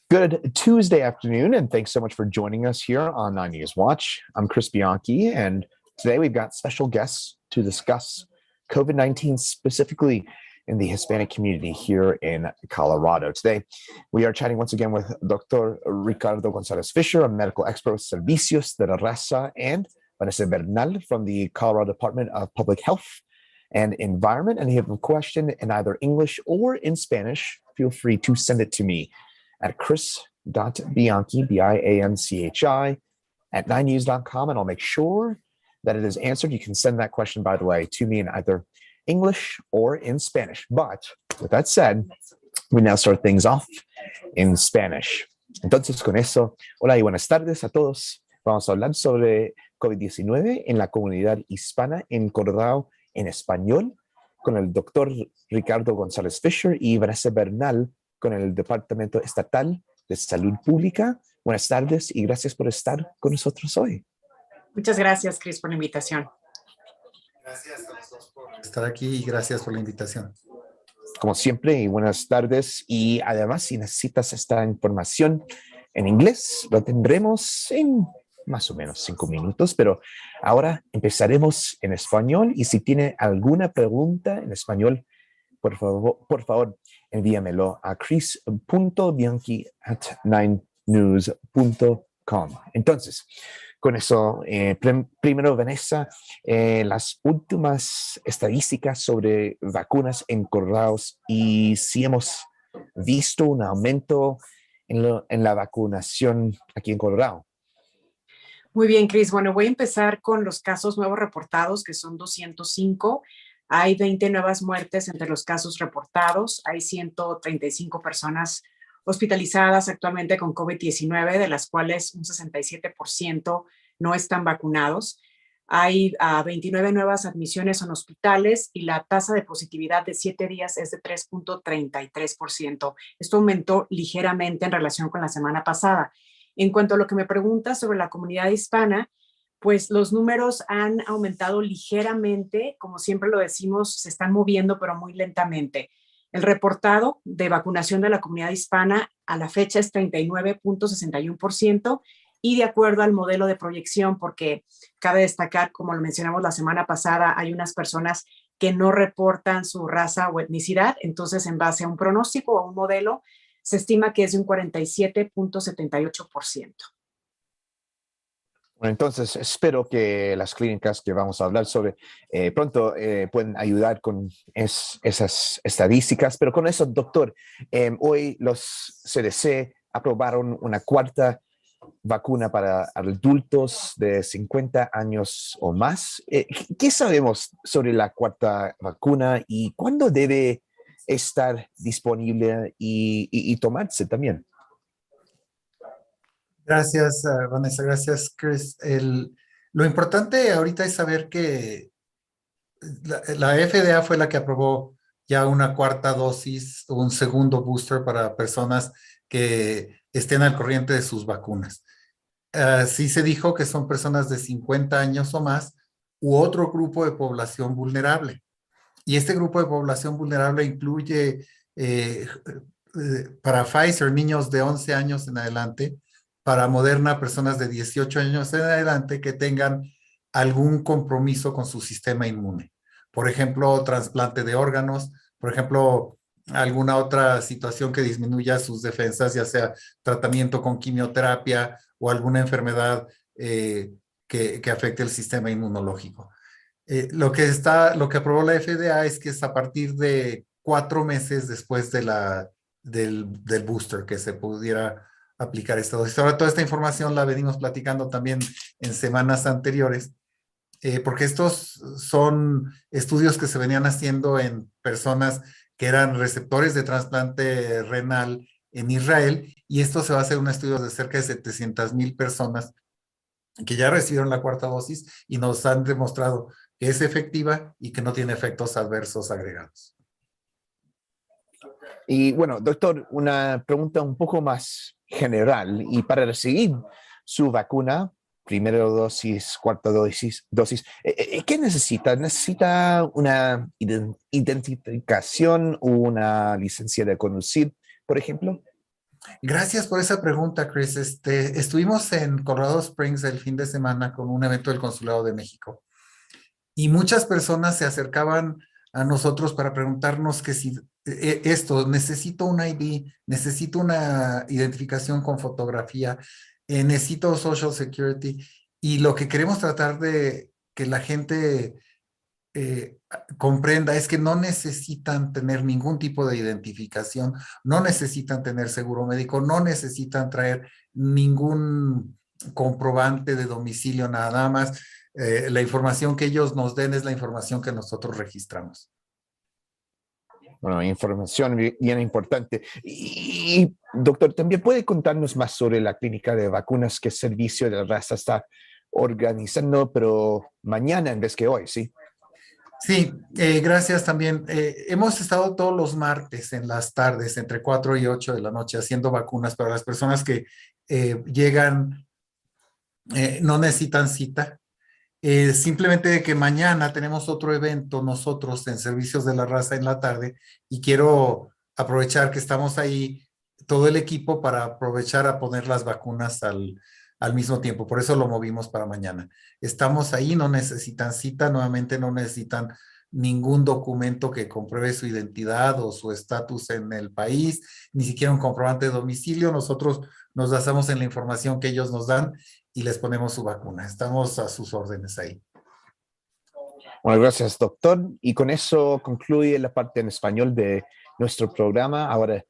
Good Tuesday afternoon, and thanks so much for joining us here on News Watch. I'm Chris Bianchi, and today we've got special guests to discuss COVID-19 specifically in the Hispanic community here in Colorado. Today, we are chatting once again with Dr. Ricardo González-Fisher, a medical expert with Servicios de la Raza, and Vanessa Bernal from the Colorado Department of Public Health and Environment. And if you have a question in either English or in Spanish, feel free to send it to me at chris.bianchi, B-I-A-N-C-H-I, at 9news.com, and I'll make sure that it is answered. You can send that question, by the way, to me in either English or in Spanish. But with that said, we now start things off in Spanish. Entonces, con eso, hola y buenas tardes a todos. Vamos a hablar sobre COVID-19 en la comunidad hispana en Colorado en español con el doctor Ricardo González-Fisher y Vanessa Bernal con el Departamento Estatal de Salud Pública. Buenas tardes y gracias por estar con nosotros hoy. Muchas gracias, Chris, por la invitación. Gracias a los dos por estar aquí y gracias por la invitación. Como siempre, y buenas tardes. Y además, si necesitas esta información en inglés, lo tendremos en más o menos 5 minutos, pero ahora empezaremos en español. Y si tiene alguna pregunta en español, por favor, envíamelo a chris.bianchi@9news.com. Entonces, con eso, primero, Vanessa, las últimas estadísticas sobre vacunas en Colorado y si hemos visto un aumento en la vacunación aquí en Colorado. Muy bien, Chris. Bueno, voy a empezar con los casos nuevos reportados, que son 205. Hay 20 nuevas muertes entre los casos reportados. Hay 135 personas hospitalizadas actualmente con COVID-19, de las cuales un 67% no están vacunados. Hay 29 nuevas admisiones en hospitales y la tasa de positividad de 7 días es de 3.33%. Esto aumentó ligeramente en relación con la semana pasada. En cuanto a lo que me preguntas sobre la comunidad hispana, pues los números han aumentado ligeramente, como siempre lo decimos, se están moviendo, pero muy lentamente. El reportado de vacunación de la comunidad hispana a la fecha es 39.61% y de acuerdo al modelo de proyección, porque cabe destacar, como lo mencionamos la semana pasada, hay unas personas que no reportan su raza o etnicidad, entonces en base a un pronóstico o a un modelo, se estima que es de un 47.78%. Bueno, entonces espero que las clínicas que vamos a hablar sobre pronto pueden ayudar con esas estadísticas. Pero con eso, doctor, hoy los CDC aprobaron una cuarta vacuna para adultos de 50 años o más. ¿Qué sabemos sobre la cuarta vacuna y cuándo debe estar disponible y tomarse también? Gracias, Vanessa. Gracias, Chris. Lo importante ahorita es saber que la FDA fue la que aprobó ya una cuarta dosis, un segundo booster para personas que estén al corriente de sus vacunas. Sí se dijo que son personas de 50 años o más u otro grupo de población vulnerable. Y este grupo de población vulnerable incluye para Pfizer niños de 11 años en adelante, para Moderna personas de 18 años en adelante que tengan algún compromiso con su sistema inmune. Por ejemplo, trasplante de órganos, por ejemplo, alguna otra situación que disminuya sus defensas, ya sea tratamiento con quimioterapia o alguna enfermedad que afecte el sistema inmunológico. Lo que aprobó la FDA es que es a partir de 4 meses después de del booster que se pudiera aplicar esta dosis. Ahora, toda esta información la venimos platicando también en semanas anteriores, porque estos son estudios que se venían haciendo en personas que eran receptores de trasplante renal en Israel, y esto se va a hacer un estudio de cerca de 700,000 personas que ya recibieron la cuarta dosis y nos han demostrado que es efectiva y que no tiene efectos adversos agregados. Y bueno, doctor, una pregunta un poco más general. Y para recibir su vacuna, primera dosis, cuarta dosis, ¿qué necesita? ¿Necesita una identificación o una licencia de conducir, por ejemplo? Gracias por esa pregunta, Chris. Estuvimos en Colorado Springs el fin de semana con un evento del Consulado de México y muchas personas se acercaban a nosotros para preguntarnos que si esto, necesito un ID, necesito una identificación con fotografía, necesito Social Security, y lo que queremos tratar de que la gente comprenda es que no necesitan tener ningún tipo de identificación, no necesitan tener seguro médico, no necesitan traer ningún comprobante de domicilio, nada más. La información que ellos nos den es la información que nosotros registramos. Bueno, información bien importante. Y, doctor, ¿también puede contarnos más sobre la clínica de vacunas que Servicio de la Raza está organizando, pero mañana en vez que hoy, sí? Sí, gracias también. Hemos estado todos los martes en las tardes, entre 4 y 8 de la noche, haciendo vacunas para las personas que llegan, no necesitan cita. Simplemente que mañana tenemos otro evento nosotros en Servicios de la Raza en la tarde y quiero aprovechar que estamos ahí todo el equipo para aprovechar a poner las vacunas al mismo tiempo. Por eso lo movimos para mañana. Estamos ahí, no necesitan cita, nuevamente no necesitan ningún documento que compruebe su identidad o su estatus en el país, ni siquiera un comprobante de domicilio. Nosotros nos basamos en la información que ellos nos dan y les ponemos su vacuna. Estamos a sus órdenes ahí. Bueno, gracias, doctor. Y con eso concluye la parte en español de nuestro programa. Ahora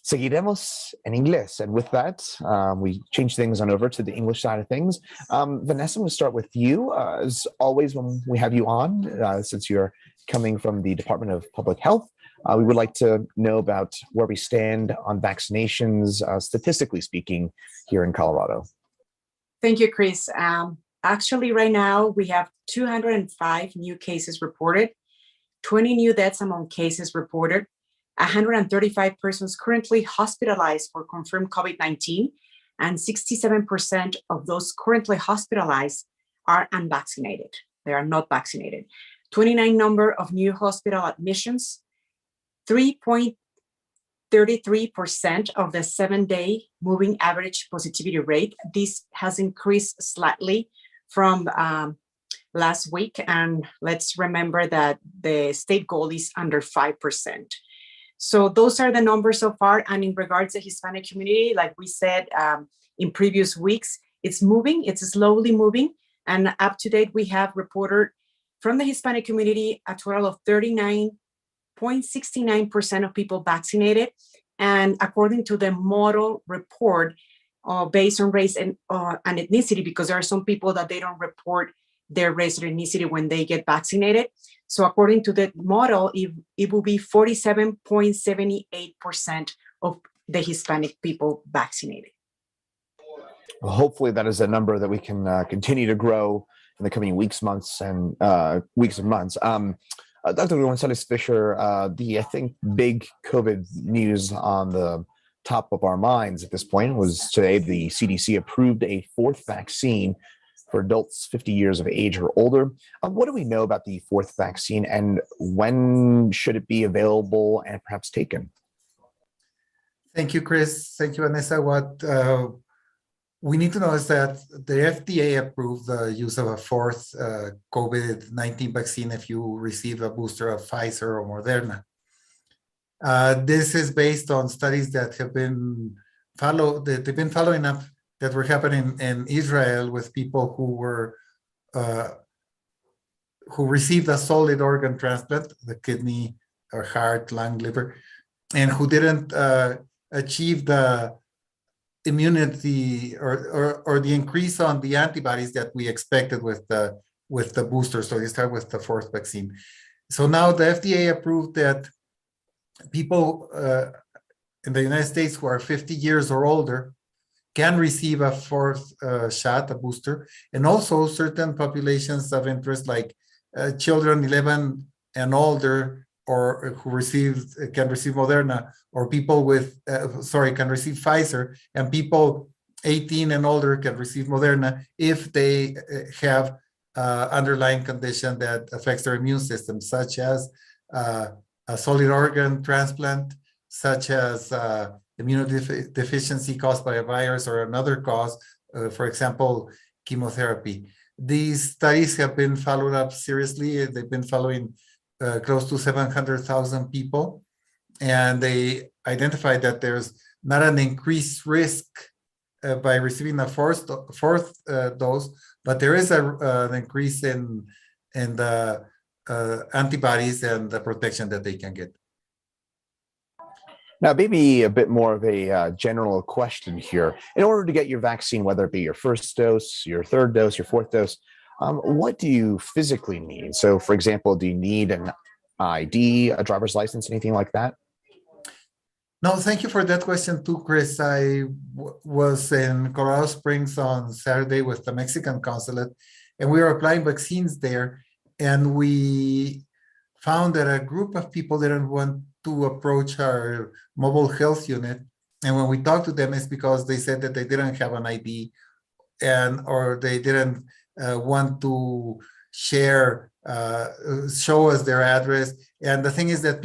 seguiremos en inglés. And with that, we change things on over to the English side of things. Vanessa, we'll start with you. As always, when we have you on, since you're coming from the Department of Public Health, we would like to know about where we stand on vaccinations, statistically speaking, here in Colorado. Thank you, Chris. Actually, right now, we have 205 new cases reported, 20 new deaths among cases reported, 135 persons currently hospitalized for confirmed COVID-19, and 67% of those currently hospitalized are unvaccinated. They are not vaccinated. 29 number of new hospital admissions, 3.33% of the 7-day moving average positivity rate. This has increased slightly from last week. And let's remember that the state goal is under 5%. So those are the numbers so far. And in regards to Hispanic community, like we said in previous weeks, it's moving, it's slowly moving. And up to date, we have reported from the Hispanic community a total of 39.69% of people vaccinated. And according to the model report, based on race and ethnicity, because there are some people that they don't report their race or ethnicity when they get vaccinated. So according to the model, it will be 47.78% of the Hispanic people vaccinated. Well, hopefully that is a number that we can continue to grow in the coming weeks, months, and weeks and months. Dr. González-Fisher, I think big COVID news on the top of our minds at this point was today the CDC approved a fourth vaccine for adults 50 years of age or older. What do we know about the fourth vaccine, and when should it be available and perhaps taken? Thank you, Chris. Thank you, Vanessa. What we need to know is that the FDA approved the use of a fourth COVID-19 vaccine if you receive a booster of Pfizer or Moderna. This is based on studies that have been following up that were happening in Israel with people who received a solid organ transplant, the kidney or heart, lung, liver, and who didn't achieve the immunity or the increase on the antibodies that we expected with the booster. So they start with the fourth vaccine. So now the FDA approved that people in the United States who are 50 years or older can receive a fourth shot, a booster, and also certain populations of interest like children 11 and older, or who can receive Moderna, or people with, can receive Pfizer, and people 18 and older can receive Moderna if they have underlying condition that affects their immune system, such as a solid organ transplant, such as immunodeficiency caused by a virus or another cause, for example, chemotherapy. These studies have been followed up seriously. They've been following close to 700,000 people, and they identified that there's not an increased risk by receiving a fourth dose, but there is an increase in the antibodies and the protection that they can get. Now, maybe a bit more of a general question here. In order to get your vaccine, whether it be your first dose, your third dose, your fourth dose, what do you physically need? So, for example, do you need an ID, a driver's license, anything like that? No, thank you for that question too, Chris. I was in Colorado Springs on Saturday with the Mexican consulate, and we were applying vaccines there, and we found that a group of people didn't want to approach our mobile health unit. And when we talked to them, it's because they said that they didn't have an ID or they didn't want to share, show us their address. And the thing is that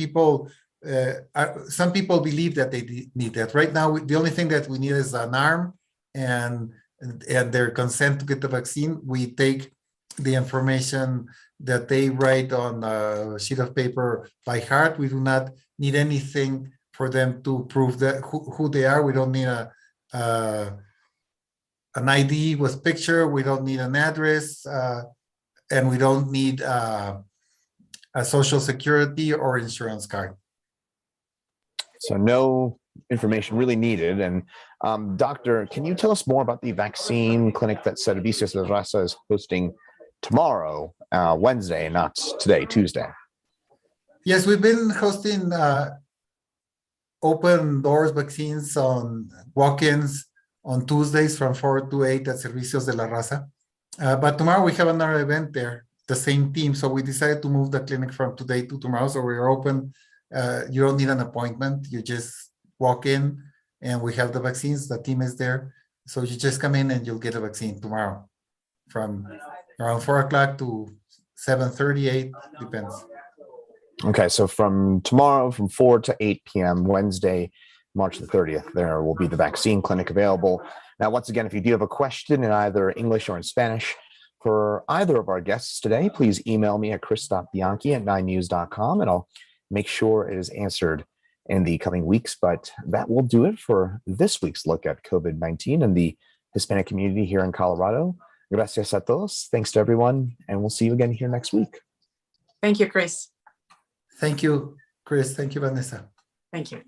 some people believe that they need that. Right now, the only thing that we need is an arm and their consent to get the vaccine. We take the information that they write on a sheet of paper by heart. We do not need anything for them to prove that who they are. We don't need an ID with picture. We don't need an address, and we don't need a social security or insurance card. So no information really needed. And Doctor, can you tell us more about the vaccine clinic that Servicios de la Raza is hosting tomorrow, Wednesday, not today, Tuesday? Yes, we've been hosting open doors vaccines on walk-ins on Tuesdays from 4 to 8 at Servicios de la Raza. But tomorrow we have another event there, the same team. So we decided to move the clinic from today to tomorrow. So we're open. You don't need an appointment. You just walk in and we have the vaccines. The team is there. So you just come in and you'll get a vaccine tomorrow from around 4 o'clock to 7:38, depends. Okay, so from tomorrow, from 4 to 8 p.m., Wednesday, March the 30th, there will be the vaccine clinic available. Now, once again, if you do have a question in either English or in Spanish for either of our guests today, please email me at chris.bianchi@9news.com, and I'll make sure it is answered in the coming weeks. But that will do it for this week's look at COVID-19 and the Hispanic community here in Colorado. Gracias a todos. Thanks to everyone, and we'll see you again here next week. Thank you, Chris. Thank you, Chris. Thank you, Vanessa. Thank you.